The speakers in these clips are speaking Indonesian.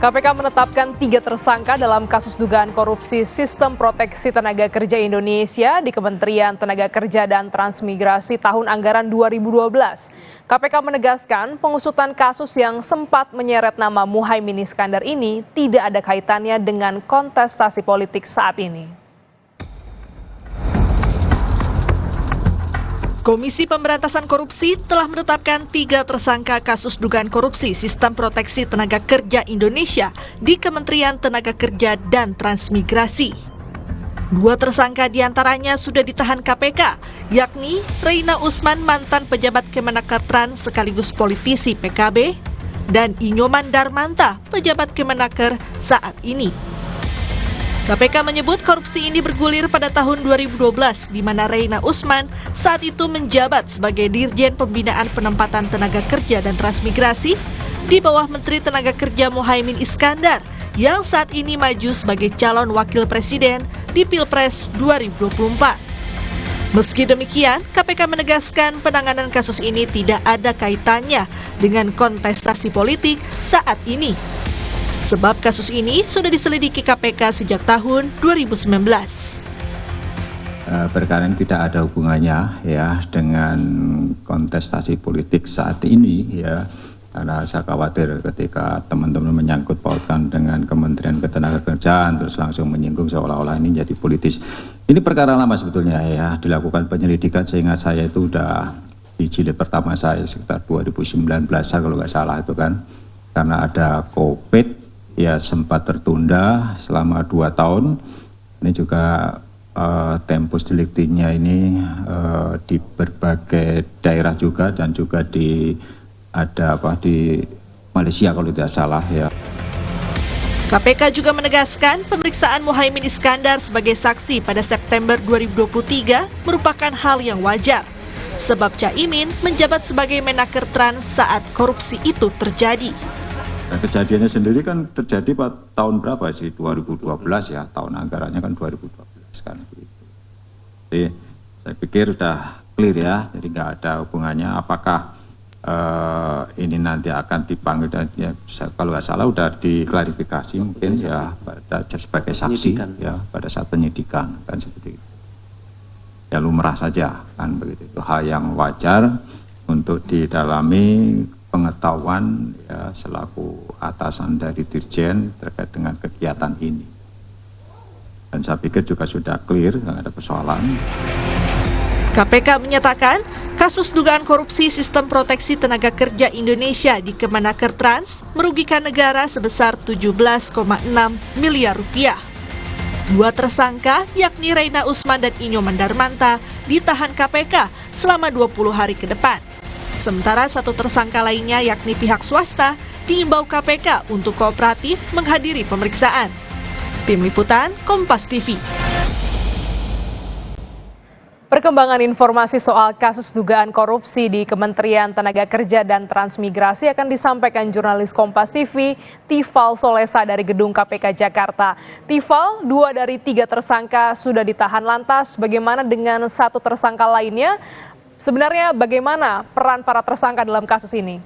KPK menetapkan 3 tersangka dalam kasus dugaan korupsi Sistem Proteksi Tenaga Kerja Indonesia di Kementerian Tenaga Kerja dan Transmigrasi tahun anggaran 2012. KPK menegaskan pengusutan kasus yang sempat menyeret nama Muhaimin Iskandar ini tidak ada kaitannya dengan kontestasi politik saat ini. Komisi Pemberantasan Korupsi telah menetapkan 3 tersangka kasus dugaan korupsi Sistem Proteksi Tenaga Kerja Indonesia di Kementerian Tenaga Kerja dan Transmigrasi. 2 tersangka diantaranya sudah ditahan KPK, yakni Reina Usman, mantan pejabat Kemenaker Trans sekaligus politisi PKB, dan Inyoman Darmanta, pejabat Kemenaker saat ini. KPK menyebut korupsi ini bergulir pada tahun 2012 di mana Reina Usman saat itu menjabat sebagai Dirjen Pembinaan Penempatan Tenaga Kerja dan Transmigrasi di bawah Menteri Tenaga Kerja Muhaimin Iskandar yang saat ini maju sebagai calon wakil presiden di Pilpres 2024. Meski demikian, KPK menegaskan penanganan kasus ini tidak ada kaitannya dengan kontestasi politik saat ini. Sebab kasus ini sudah diselidiki KPK sejak tahun 2019. Perkara ini tidak ada hubungannya ya dengan kontestasi politik saat ini ya, karena saya khawatir ketika teman-teman menyangkut pautkan dengan Kementerian Ketenagakerjaan terus langsung menyinggung seolah-olah ini jadi politis. Ini perkara lama sebetulnya ya, dilakukan penyelidikan sehingga saya itu udah di jilid pertama saya sekitar 2019 kalau nggak salah itu kan, karena ada COVID ya sempat tertunda selama 2 tahun. Ini juga tempus delictinya ini di berbagai daerah juga dan juga di Malaysia kalau tidak salah ya. KPK juga menegaskan pemeriksaan Muhaimin Iskandar sebagai saksi pada September 2023 merupakan hal yang wajar. Sebab Caimin menjabat sebagai Menaker Trans saat korupsi itu terjadi. Nah, kejadiannya sendiri kan terjadi pada tahun berapa sih? 2012 ya, tahun anggarannya kan 2012 kan. Jadi saya pikir sudah clear ya, jadi nggak ada hubungannya apakah ini nanti akan dipanggil dan ya, kalau nggak salah sudah diklarifikasi mungkin ya pada sebagai saksi ya pada saat penyidikan kan seperti itu. Ya lumrah saja kan begitu, itu hal yang wajar untuk didalami pengetahuan ya, selaku atasan dari Dirjen terkait dengan kegiatan ini. Dan saya pikir juga sudah clear, tidak ada persoalan. KPK menyatakan kasus dugaan korupsi Sistem Proteksi Tenaga Kerja Indonesia di Kemenaker Trans merugikan negara sebesar 17,6 miliar rupiah. 2 tersangka yakni Reina Usman dan Inyoman Darmanta ditahan KPK selama 20 hari ke depan. Sementara 1 tersangka lainnya yakni pihak swasta diimbau KPK untuk kooperatif menghadiri pemeriksaan. Tim Liputan Kompas TV. Perkembangan informasi soal kasus dugaan korupsi di Kementerian Tenaga Kerja dan Transmigrasi akan disampaikan jurnalis Kompas TV, Tifal Solesa dari Gedung KPK Jakarta. Tifal, 2 dari 3 tersangka sudah ditahan, lantas bagaimana dengan 1 tersangka lainnya? Sebenarnya bagaimana peran para tersangka dalam kasus ini?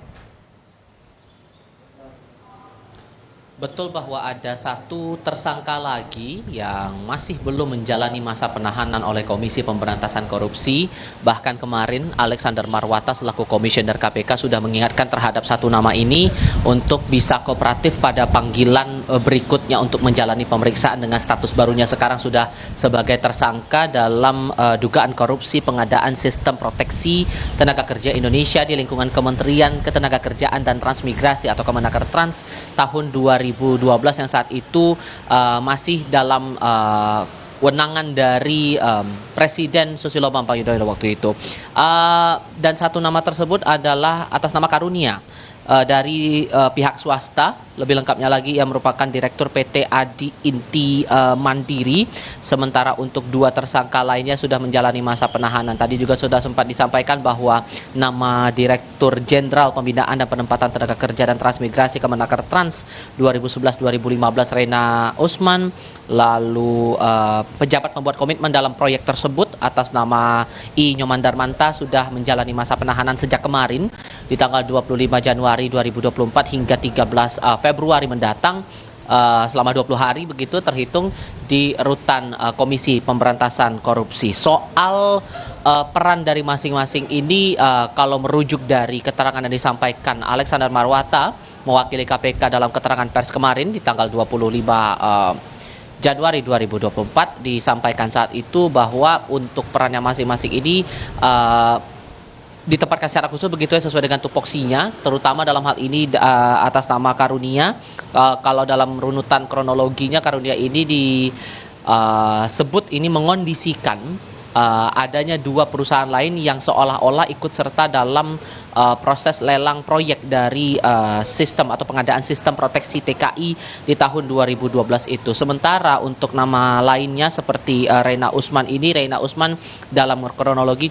Betul bahwa ada 1 tersangka lagi yang masih belum menjalani masa penahanan oleh Komisi Pemberantasan Korupsi. Bahkan kemarin Alexander Marwata selaku Komisioner KPK sudah mengingatkan terhadap 1 nama ini untuk bisa kooperatif pada panggilan berikutnya untuk menjalani pemeriksaan dengan status barunya sekarang sudah sebagai tersangka dalam dugaan korupsi pengadaan Sistem Proteksi Tenaga Kerja Indonesia di lingkungan Kementerian Ketenagakerjaan dan Transmigrasi atau Kemenaker Trans tahun 2012 yang saat itu masih dalam wewenangan dari Presiden Susilo Bambang Yudhoyono waktu itu. Dan 1 nama tersebut adalah atas nama karunia dari pihak swasta, lebih lengkapnya lagi yang merupakan Direktur PT Adi Inti Mandiri, sementara untuk 2 tersangka lainnya sudah menjalani masa penahanan. Tadi juga sudah sempat disampaikan bahwa nama Direktur Jenderal Pembinaan dan Penempatan Tenaga Kerja dan Transmigrasi Kemenaker Trans 2011-2015 Reina Usman lalu pejabat pembuat komitmen dalam proyek tersebut atas nama I. Nyoman Darmanta sudah menjalani masa penahanan sejak kemarin di tanggal 25 Januari 2024 hingga 13 Februari mendatang. Selama 20 hari begitu terhitung di rutan Komisi Pemberantasan Korupsi. Soal peran dari masing-masing ini kalau merujuk dari keterangan yang disampaikan Alexander Marwata mewakili KPK dalam keterangan pers kemarin di tanggal 25 Januari 2024 disampaikan saat itu bahwa untuk perannya masing-masing ini ditempatkan secara khusus begitu ya sesuai dengan tupoksinya, terutama dalam hal ini atas nama Karunia. Kalau dalam runutan kronologinya Karunia ini disebut ini mengondisikan adanya dua perusahaan lain yang seolah-olah ikut serta dalam proses lelang proyek dari sistem atau pengadaan sistem proteksi TKI di tahun 2012 itu. Sementara untuk nama lainnya seperti Reina Usman dalam kronologi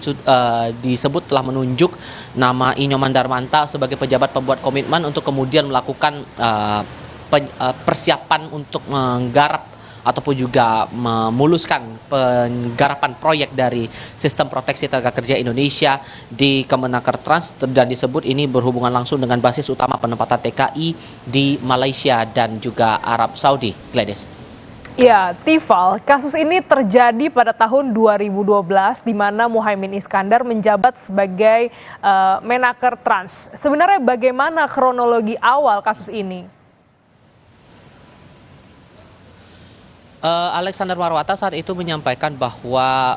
disebut telah menunjuk nama I. Nyoman Darmanta sebagai pejabat pembuat komitmen untuk kemudian melakukan persiapan untuk menggarap ataupun juga memuluskan penggarapan proyek dari sistem proteksi tenaga kerja Indonesia di Kemenaker Trans, dan disebut ini berhubungan langsung dengan basis utama penempatan TKI di Malaysia dan juga Arab Saudi. Gladys. Ya, Tifal, kasus ini terjadi pada tahun 2012 di mana Muhaimin Iskandar menjabat sebagai Menaker Trans. Sebenarnya bagaimana kronologi awal kasus ini? Alexander Marwata saat itu menyampaikan bahwa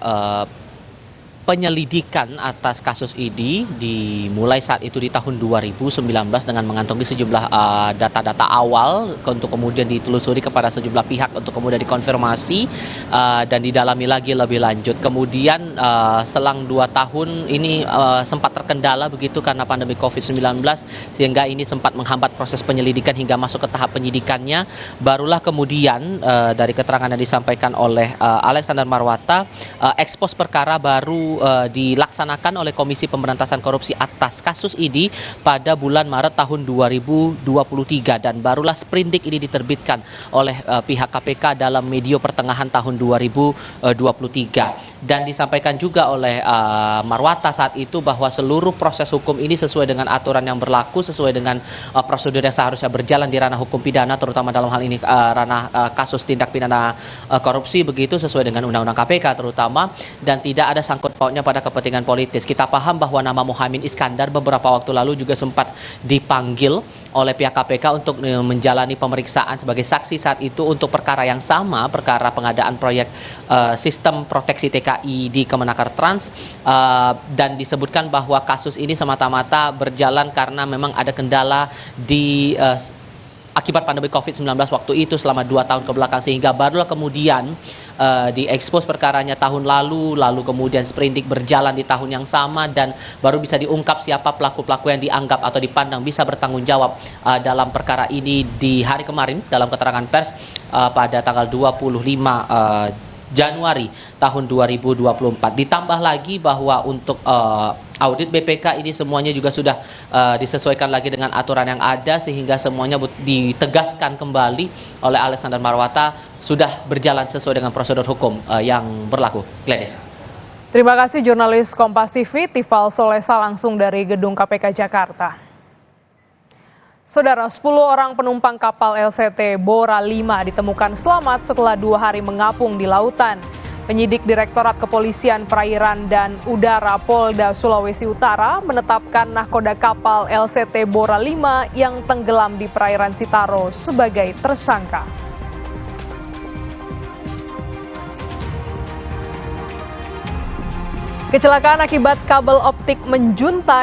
penyelidikan atas kasus ini dimulai saat itu di tahun 2019 dengan mengantongi sejumlah data-data awal untuk kemudian ditelusuri kepada sejumlah pihak untuk kemudian dikonfirmasi dan didalami lagi lebih lanjut. Kemudian selang 2 tahun ini sempat terkendala begitu karena pandemi COVID-19 sehingga ini sempat menghambat proses penyelidikan hingga masuk ke tahap penyidikannya. Barulah kemudian dari keterangan yang disampaikan oleh Alexander Marwata, ekspos perkara baru dilaksanakan oleh Komisi Pemberantasan Korupsi atas kasus ini pada bulan Maret tahun 2023 dan barulah sprindik ini diterbitkan oleh pihak KPK dalam medio pertengahan tahun 2023 dan disampaikan juga oleh Marwata saat itu bahwa seluruh proses hukum ini sesuai dengan aturan yang berlaku, sesuai dengan prosedur yang seharusnya berjalan di ranah hukum pidana, terutama dalam hal ini ranah kasus tindak pidana korupsi begitu, sesuai dengan undang-undang KPK terutama, dan tidak ada sangkut pautnya pada kepentingan politis. Kita paham bahwa nama Muhaimin Iskandar beberapa waktu lalu juga sempat dipanggil oleh pihak KPK untuk menjalani pemeriksaan sebagai saksi saat itu untuk perkara yang sama, perkara pengadaan proyek sistem proteksi TKI di Kemenaker Trans, dan disebutkan bahwa kasus ini semata-mata berjalan karena memang ada kendala di akibat pandemi COVID-19 waktu itu selama 2 tahun ke belakang, sehingga barulah kemudian diekspos perkaranya tahun lalu kemudian sprindik berjalan di tahun yang sama dan baru bisa diungkap siapa pelaku-pelaku yang dianggap atau dipandang bisa bertanggung jawab dalam perkara ini di hari kemarin dalam keterangan pers pada tanggal 25 Januari tahun 2024. Ditambah lagi bahwa untuk audit BPK ini semuanya juga sudah disesuaikan lagi dengan aturan yang ada sehingga semuanya ditegaskan kembali oleh Alexander Marwata sudah berjalan sesuai dengan prosedur hukum yang berlaku. Gladys. Terima kasih jurnalis Kompas TV Tifal Solesa langsung dari Gedung KPK Jakarta. Saudara, 10 orang penumpang kapal LCT Bora 5 ditemukan selamat setelah 2 hari mengapung di lautan. Penyidik Direktorat Kepolisian Perairan dan Udara Polda Sulawesi Utara menetapkan nahkoda kapal LCT Bora 5 yang tenggelam di perairan Sitaro sebagai tersangka. Kecelakaan akibat kabel optik menjuntai